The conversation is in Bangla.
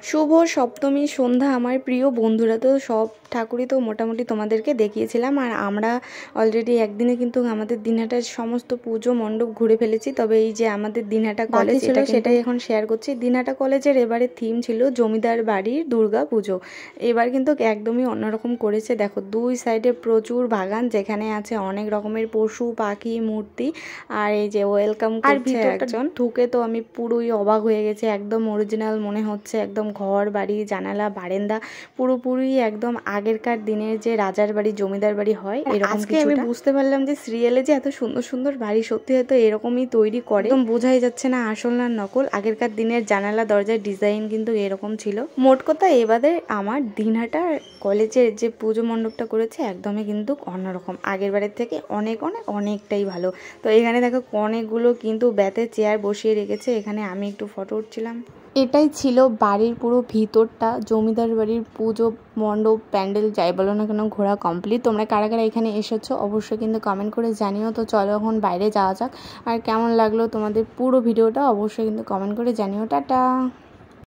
শুভ সপ্তমী সন্ধ্যা। আমার প্রিয় বন্ধুরা, তো সব ঠাকুরই তো মোটামুটি তোমাদেরকে দেখিয়েছিলাম, আর আমরা অলরেডি একদিনে কিন্তু আমাদের দিনহাটার সমস্ত পুজো মণ্ডপ ঘুরে ফেলেছি। তবে এই যে আমাদের দিনহাটা কলেজ ছিল সেটাই এখন শেয়ার করছি। দিনহাটা কলেজের এবারে থিম ছিল জমিদার বাড়ির দুর্গা পুজো। এবার কিন্তু একদমই অন্যরকম করেছে। দেখো দুই সাইডে প্রচুর বাগান, যেখানে আছে অনেক রকমের পশু পাখি মূর্তি, আর এই যে ওয়েলকাম করছে একজন। ঢুকে তো আমি পুরোই অবাক হয়ে গেছি, একদম অরিজিনাল মনে হচ্ছে। একদম ঘর বাড়ি জানালা বারান্দা পুরোপুরি একদম আগেরকার দিনের যে রাজার বাড়ি জমিদার বাড়ি হয় এরকম। আজকে আমি বুঝতে পারলাম যে সিরিয়ালে যে এত সুন্দর সুন্দর বাড়ি সত্যি হয়তো এরকমই তৈরি করে, একদম বোঝাই যাচ্ছে না আসল না নকল। আগেরকার দিনের জানালা দরজার ডিজাইন কিন্তু এরকম ছিল। মোট কথা এবারে আমার দিনহাটা কলেজের যে পুজো মণ্ডপটা করেছে একদমই কিন্তু অন্যরকম, আগের বারের থেকে অনেক অনেক অনেকটাই ভালো। তো এখানে দেখো অনেকগুলো কিন্তু বেতের চেয়ার বসিয়ে রেখেছে, এখানে আমি একটু ফটো উঠছিলাম। এটাই ছিল বাড়ির পুরো ভিতরটা, জমিদার বাড়ির পুজো মণ্ডপ প্যান্ডেল যাই বলো না কেন ঘোরা কমপ্লিট। তোমরা কারা কারা এখানে এসেছো অবশ্যই কিন্তু কমেন্ট করে জানিও। তো চলো এখন বাইরে যাওয়া যাক, আর কেমন লাগলো তোমাদের পুরো ভিডিওটা অবশ্যই কিন্তু কমেন্ট করে জানিও। টাটা।